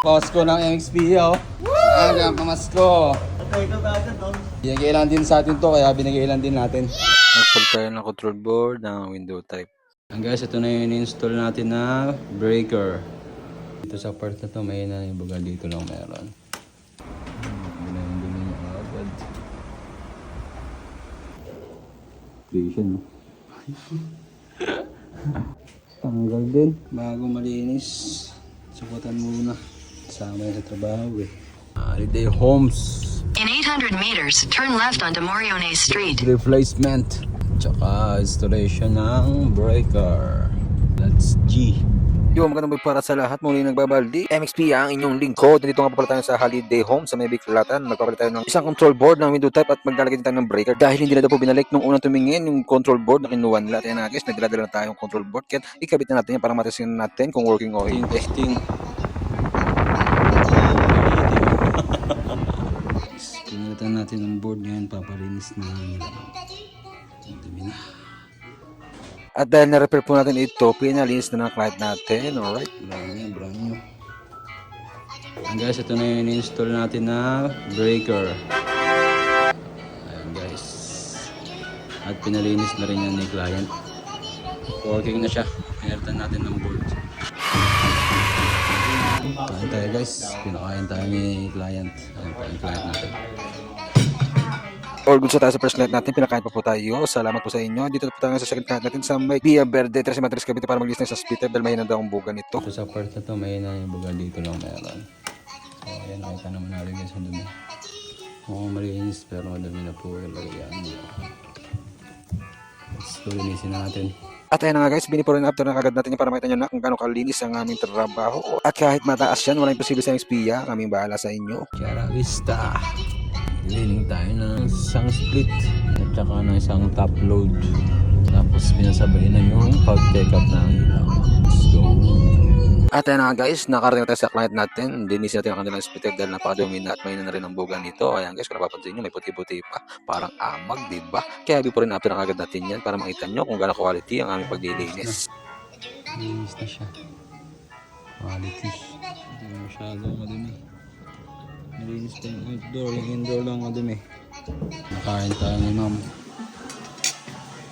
Pamasko ng MXP, oh. Aga, pamasko. Binigay lang din sa atin to, kaya binigay lang din natin. Nagpalit tayo ng control board ng window type. And guys, ito na yung install natin na breaker. Dito sa part na to, may na yung bagal dito lang meron. Binayang yung agad. Creation, no? Tanggal din, bago malinis. Sukutan muna. Kasama yun sa trabaho eh. Holiday Homes. In 800 meters, turn left onto Moriones Street. Replacement. Tsaka installation ng breaker. That's G. Yo, magandang para sa lahat. Muli nagbabaldi. MXP ang inyong lingkod. Dito nga papala tayo sa Holiday Home sa may Bicolatan. Magpapalit tayo ng isang control board ng window type at maglalagay din tayo ng breaker. Dahil hindi na daw po binalik nung unang tumingin yung control board na kinuha nila. Kaya na guys, nagdala na tayong control board. Kaya ikabit na natin yan para matisin natin kung working okay. Testing. Pinalitan natin ang board ngayon. Papalinis na nila. Dumi na. At dahil na-repair po natin ito, pinalinis na ng client natin. Alright, brand new. And guys, ito na yung install natin na breaker. Ayan guys. At pinalinis na rin yan ni client. Working na siya. Pinalitan natin ng board. Kain tayo guys. Pinakain tayo ni client. Ayan pa yung client natin. All good sa tayo sa first client natin, pinakain pa po tayo. Salamat po sa inyo. Dito po tayo sa second client natin sa may Via Verde, Tres Matres Cavite para mag-list na sa splitter dahil mahina daw ang buga nito. Ito sa part na to, mahina yung buga dito lang meron. So ayan, nakita naman natin guys ang dumi. Mukhang malinis pero madumi na po yung lagyan mo. Let's go, linisin natin. At ayun na nga guys, binipo rin after na kagad natin para makita nyo na kung gano'ng kalinis ang aming trabaho. At kahit mataas yan, walang imposible sa XP, kaming bahala sa inyo. Chiara Vista. Lining tayo ng isang split at saka ng isang top load. Tapos pinasabay na yung pag-check up ng ilaw. Let's go. At ayun na nga guys, nakarating na tayo sa client natin. Linisin natin ang kanilang splitter dahil napakadumi na at may na rin ang buga nito. Ayan guys, kung napapansin nyo, may puti-puti pa. Parang amag, diba? Kaya before rin after na kagad natin yan para makita nyo kung gano'ng quality ang aming paglilinis. Linis na siya. Quality. Hindi masyadong madumi. Nalinis pa yung outdoor, yung indoor lang madumi. Nakain tayo ni ma'am.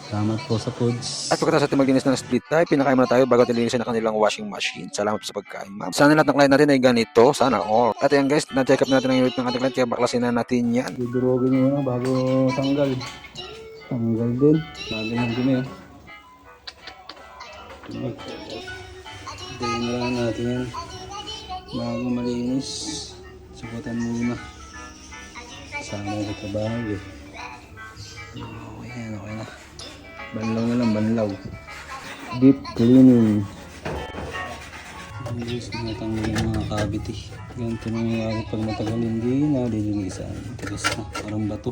Salamat po sa foods. At pagkatapos natin maglinis ng split type, pinakain muna tayo bago nilinisin na kanilang washing machine. Salamat po sa pagkain ma'am. Sana lahat ng client natin ay ganito. Sana all. At yan guys, na-check up natin ang unit ng ating client kaya baklasin na natin yan. Dudurogin nyo na bago tanggal. Tanggal din. Lagyan ng dumi oh. Dayin na lang natin yan. Bago malinis. Subutan muna. Sana sa trabaho eh. Okay, okay na. Banlaw na lang, banlaw. Deep cleaning. Ayos na natanggal yung mga cavity. Ganito na yung pag matagal hindi na dilinisan. Tigas na, parang bato.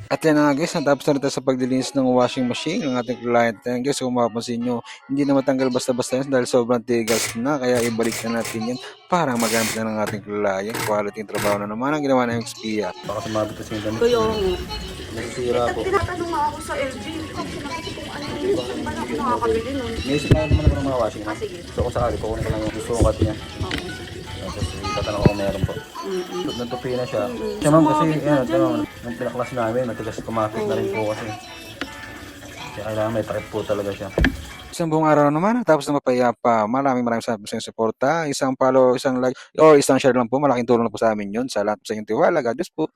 At yan na nga guys, natapos na tayo sa paglilinis ng washing machine ng ating client. Yan guys, kung mapapansin nyo, hindi na matanggal basta-basta yan dahil sobrang tigas na. Kaya ibalik na natin yan para magamit na ng ating client. Quality yung trabaho na naman ang ginawa ng XP. Baka sumabit kasi yung damit. Nasisira po. Tinatanong nga ako sa LG, hindi ko sinabi kung ano yun. Kung paano ako nakakabili nun. May supplier naman ako ng mga washing machine. Sige. So kung sakali, kukunin ko lang yung susukat niya. Oo. Tapos tatanong ko kung meron po. Natupi na siya. Siya ma'am kasi, nung pinaklas namin, matigas kumapit na rin po kasi. Kaya kailangan may takip po talaga siya. Isang buong araw naman, tapos na mapayapa. Maraming salamat sa inyong suporta. Isang follow, isang like, or isang share lang po. Malaking tulong na po sa amin yun. Sa lahat po sa inyong tiwala. God bless po.